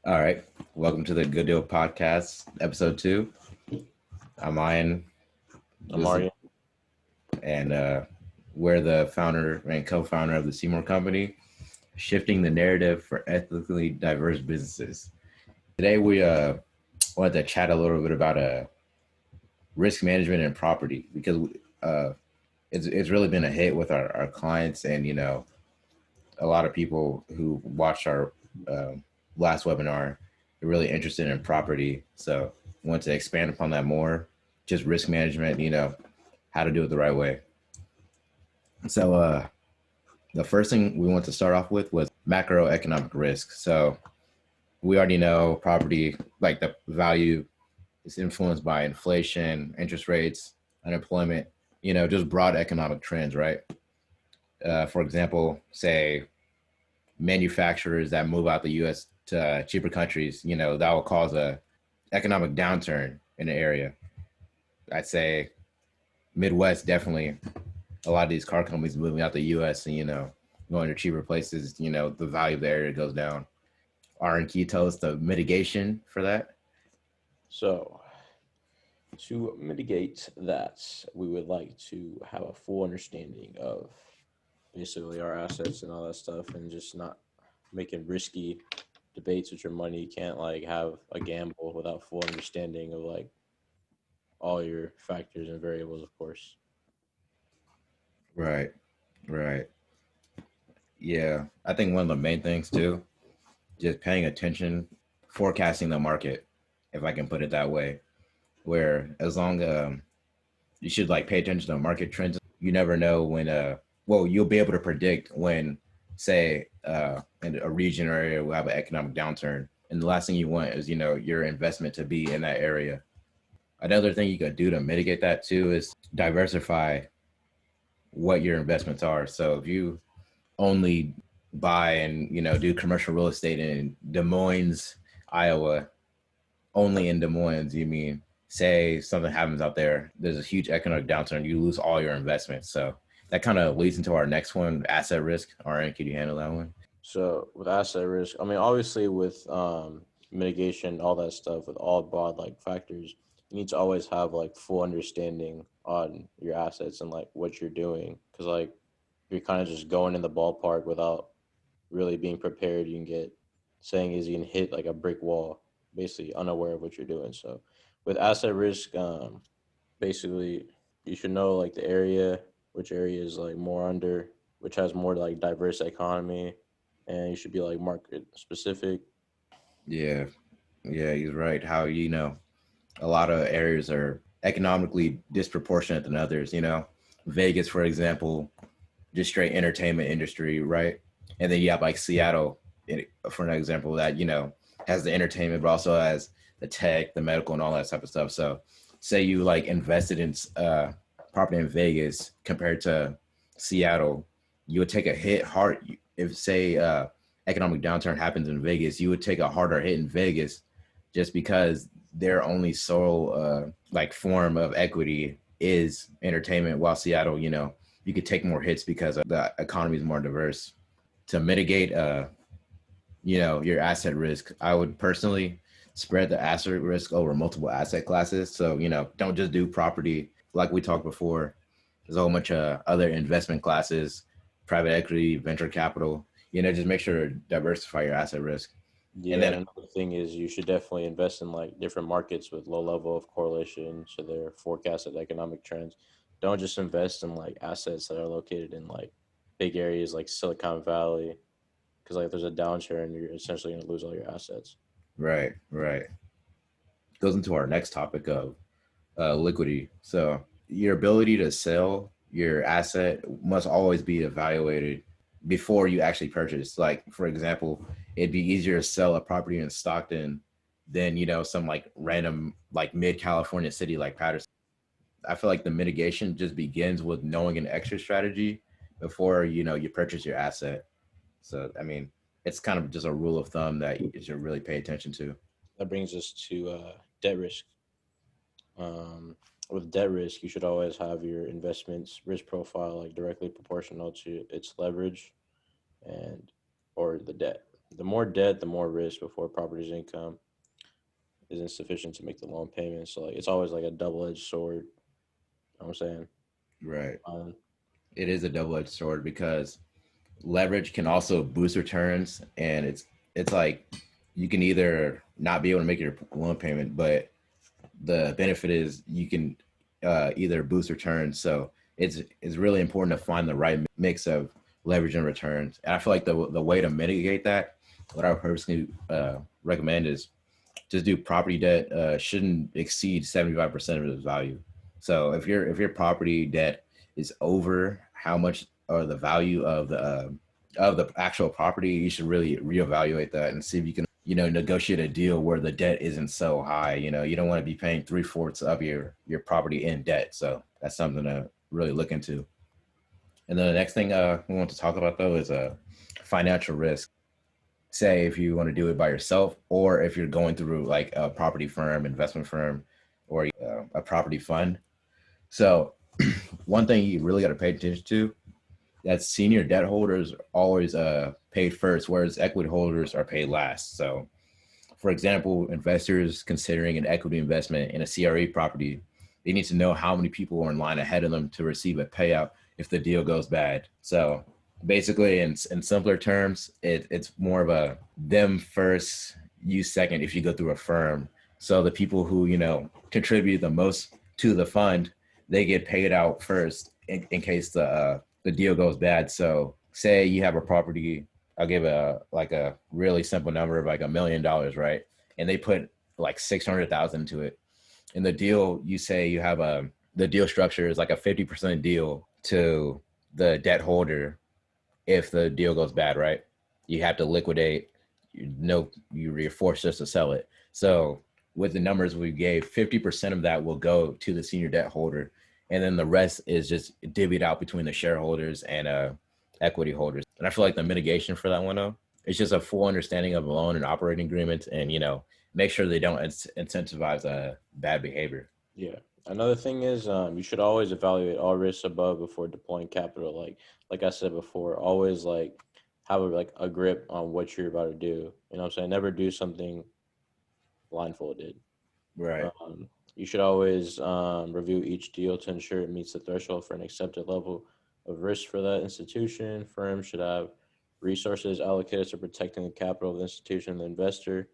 All right. Welcome to the Good Deal Podcast, episode 2. I'm Ian. I'm Mario. And we're the founder and co-founder of the Seymore Company, shifting the narrative for ethically diverse businesses. Today, we wanted to chat a little bit about risk management and property because it's really been a hit with our clients and, a lot of people who watched our last webinar are really interested in property. So I want to expand upon that more, just risk management, how to do it the right way. So the first thing we want to start off with was macroeconomic risk. So we already know property, like the value is influenced by inflation, interest rates, unemployment, just broad economic trends, right? For example, say manufacturers that move out the U.S. to cheaper countries, that will cause a economic downturn in the area. I'd say Midwest, definitely a lot of these car companies moving out the U.S. and, going to cheaper places, the value of the area goes down. Aaron, can you tell us the mitigation for that? So, to mitigate that, we would like to have a full understanding of basically our assets and all that stuff, and just not making risky debates with your money. You can't have a gamble without full understanding of all your factors and variables, of course. Right. Yeah, I think one of the main things too, just paying attention, forecasting the market, if I can put it that way, where as long you should pay attention to market trends. You never know when you'll be able to predict when, say, in a region or area will have an economic downturn, and the last thing you want is your investment to be in that area. Another thing you could do to mitigate that too is diversify what your investments are. So if you only buy and do commercial real estate in Des Moines, Iowa, only in Des Moines, you mean say something happens out there's a huge economic downturn, you lose all your investments. So that kind of leads into our next one, asset risk. Aaron, can you handle that one? So with asset risk, I mean, obviously with mitigation, all that stuff, with all broad factors, you need to always have full understanding on your assets and what you're doing, because you're kind of just going in the ballpark without really being prepared. You can get saying is you can hit a brick wall, basically unaware of what you're doing. So with asset risk, basically you should know the area, which area is more under, which has more diverse economy, and you should be market specific. Yeah, he's right. How a lot of areas are economically disproportionate than others. Vegas, for example, just straight entertainment industry, right? And then you have Seattle, for an example, that has the entertainment, but also has the tech, the medical, and all that type of stuff. So, say you invested in property in Vegas compared to Seattle, you would take a hit hard. If say economic downturn happens in Vegas, you would take a harder hit in Vegas just because their only sole form of equity is entertainment, while Seattle, you could take more hits because the economy is more diverse. To mitigate your asset risk, I would personally spread the asset risk over multiple asset classes. So don't just do property. Like we talked before, there's a whole bunch of other investment classes, private equity, venture capital. Just make sure to diversify your asset risk. Yeah, And then and another thing is you should definitely invest in different markets with low level of correlation to their forecasted economic trends. Don't just invest in assets that are located in big areas like Silicon Valley, because there's a downturn, you're essentially going to lose all your assets. right. Goes into our next topic of liquidity. So your ability to sell your asset must always be evaluated before you actually purchase. Like, for example, it'd be easier to sell a property in Stockton than, some random mid California city like Patterson. I feel like the mitigation just begins with knowing an exit strategy before, you purchase your asset. So, I mean, it's kind of just a rule of thumb that you should really pay attention to. That brings us to debt risk. Um, with debt risk, you should always have your investments risk profile directly proportional to its leverage and or the debt. The more debt, the more risk before property's income isn't sufficient to make the loan payment. So like it's always like a double-edged sword. You know what I'm saying? Right. Um, It is a double-edged sword because leverage can also boost returns, and it's like you can either not be able to make your loan payment, but the benefit is you can either boost returns. So it's really important to find the right mix of leverage and returns. And I feel like the way to mitigate that, what I would personally recommend is just do property debt shouldn't exceed 75% of its value. So if your property debt is over how much or the value of the actual property, you should really reevaluate that and see if you can negotiate a deal where the debt isn't so high. You don't want to be paying three-fourths of your property in debt. So that's something to really look into. And then the next thing we want to talk about though is financial risk. Say if you want to do it by yourself, or if you're going through like a property firm, investment firm, or a property fund. So one thing you really got to pay attention to, that senior debt holders always paid first, whereas equity holders are paid last. So for example, investors considering an equity investment in a CRE property, they need to know how many people are in line ahead of them to receive a payout if the deal goes bad. So basically, in simpler terms, it's more of a them first, you second if you go through a firm. So the people who, contribute the most to the fund, they get paid out first in case the deal goes bad. So say you have a property, I'll give a really simple number of like $1 million, right? And they put like 600,000 to it. In the deal, you say you have the deal structure is like a 50% deal to the debt holder if the deal goes bad, right? You have to liquidate. You're forced just to sell it. So with the numbers we gave, 50% of that will go to the senior debt holder, and then the rest is just divvied out between the shareholders and equity holders. And I feel like the mitigation for that one though, it's just a full understanding of the loan and operating agreements, and make sure they don't incentivize bad behavior. yeah. Another thing is you should always evaluate all risks above before deploying capital. Like I said before, always like have a grip on what you're about to do. You know what I'm saying? Never do something blindfolded. Right. You should always review each deal to ensure it meets the threshold for an accepted level of risk for that institution. Firms should have resources allocated to protecting the capital of the institution and the investor.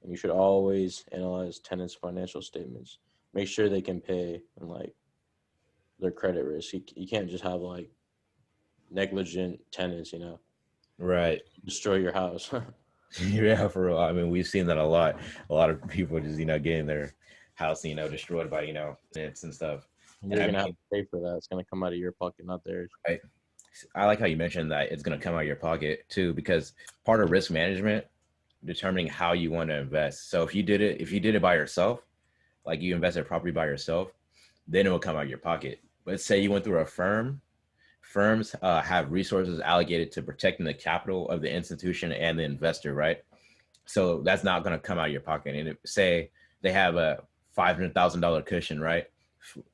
And you should always analyze tenants' financial statements. Make sure they can pay and like their credit risk. You can't just have like negligent tenants, Right. destroy your house. Yeah, for real. I mean, we've seen that a lot. A lot of people just, getting their house, destroyed by, tenants and stuff. And You're I gonna have mean, to pay for that. It's gonna come out of your pocket, not theirs. I like how you mentioned that it's going to come out of your pocket too, because part of risk management, determining how you want to invest. So if you did it by yourself, like you invested property by yourself, then it will come out of your pocket. But say you went through a firm, firms have resources allocated to protecting the capital of the institution and the investor, right? So that's not going to come out of your pocket. And say they have a $500,000 cushion, right?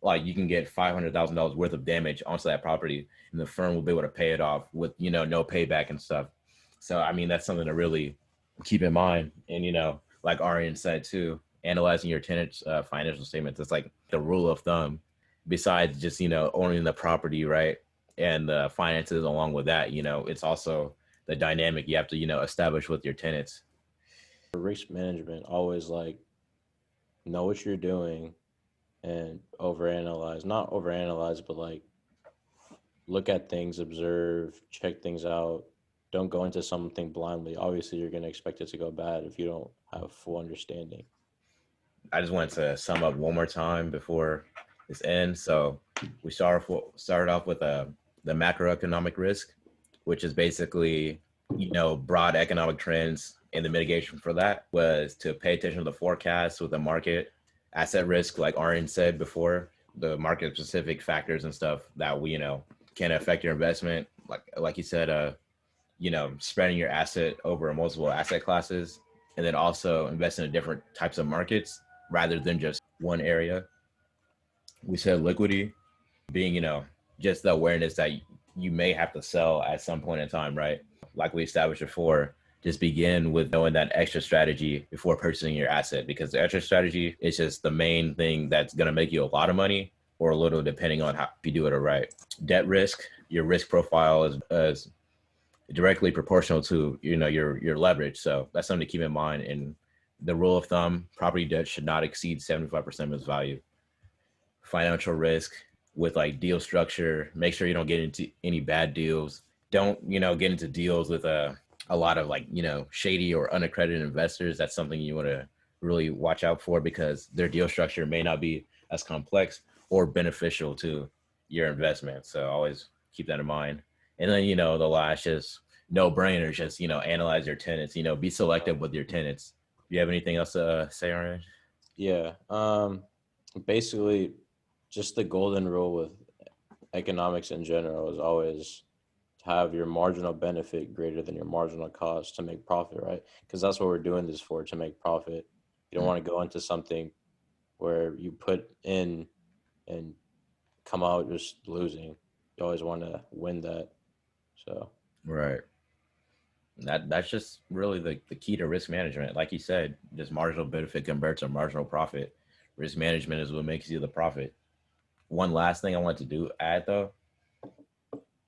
Like you can get $500,000 worth of damage onto that property, and the firm will be able to pay it off with no payback and stuff. So I mean that's something to really keep in mind. And like Arian said too, analyzing your tenants' financial statements. It's like the rule of thumb. Besides just owning the property, right, and the finances along with that, it's also the dynamic you have to establish with your tenants. For risk management, always like know what you're doing and overanalyze. Not overanalyze, but like look at things, observe, check things out. Don't go into something blindly. Obviously, you're gonna expect it to go bad if you don't have full understanding. I just wanted to sum up one more time before this ends. So we started off with the macroeconomic risk, which is basically broad economic trends, and the mitigation for that was to pay attention to the forecasts with the market. Asset risk, like Arian said before, the market specific factors and stuff that we can affect your investment. Like you said, spreading your asset over multiple asset classes, and then also invest in different types of markets rather than just one area. We said liquidity being, just the awareness that you may have to sell at some point in time, right? Like we established before, just begin with knowing that extra strategy before purchasing your asset, because the extra strategy is just the main thing that's going to make you a lot of money or a little, depending on how if you do it right. Debt risk, your risk profile is directly proportional to your leverage. So that's something to keep in mind. And the rule of thumb: property debt should not exceed 75% of its value. Financial risk with like deal structure: make sure you don't get into any bad deals. Don't get into deals with a lot of like shady or unaccredited investors. That's something you want to really watch out for, because their deal structure may not be as complex or beneficial to your investment. So always keep that in mind. And then the last, just no brainer, just analyze your tenants. Be selective with your tenants. Do you have anything else to say, Ryan? Yeah. Basically, just the golden rule with economics in general is always to have your marginal benefit greater than your marginal cost to make profit, right? Because that's what we're doing this for, to make profit. You don't want to go into something where you put in and come out just losing. You always want to win that. So Right. That's just really the key to risk management. Like you said, just marginal benefit compared to marginal profit. Risk management is what makes you the profit. One last thing I want to add though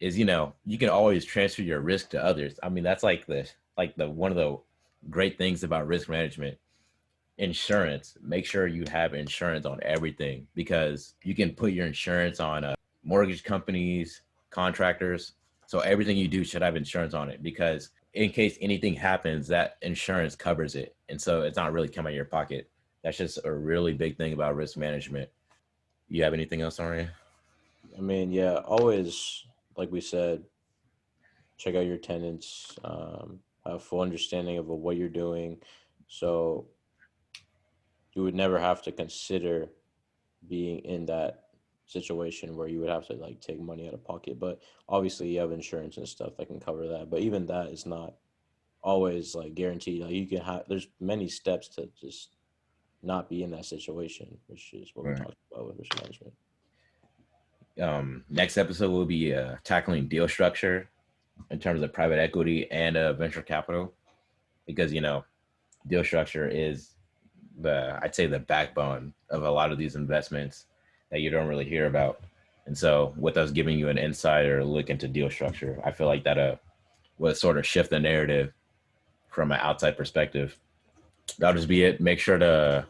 is you can always transfer your risk to others. I mean, that's like the one of the great things about risk management. Insurance: make sure you have insurance on everything, because you can put your insurance on mortgage companies, contractors. So everything you do should have insurance on it, because in case anything happens, that insurance covers it, and so it's not really coming out of your pocket. That's just a really big thing about risk management. You have anything else, Aria? I mean, yeah, always, like we said, check out your tenants, have full understanding of what you're doing. So you would never have to consider being in that situation where you would have to like take money out of pocket. But obviously you have insurance and stuff that can cover that. But even that is not always like guaranteed. Like you can have, there's many steps to just not be in that situation, which is what we Right. talked about with risk management. Next episode will be tackling deal structure in terms of private equity and venture capital, because deal structure is I'd say the backbone of a lot of these investments that you don't really hear about. And so with us giving you an insider look into deal structure, I feel like that will sort of shift the narrative from an outside perspective. That'll just be it. Make sure to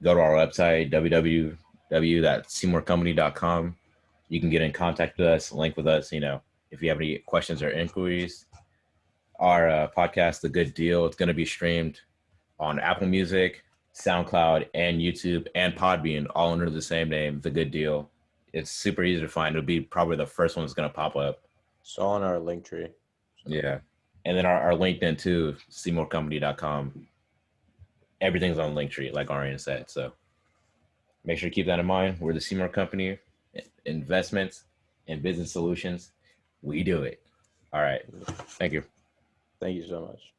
go to our website, www.seymourcompany.com. You can get in contact with us, link with us, if you have any questions or inquiries. Our podcast, The Good Deal, it's going to be streamed on Apple Music, SoundCloud, and YouTube, and Podbean, all under the same name, The Good Deal. It's super easy to find. It'll be probably the first one that's going to pop up. It's all in our link tree. So. Yeah. And then our LinkedIn too, SeymourCompany.com. Everything's on Linktree, like Arian said. So make sure to keep that in mind. We're the Seymore Company. Investments and business solutions. We do it. All right. Thank you. Thank you so much.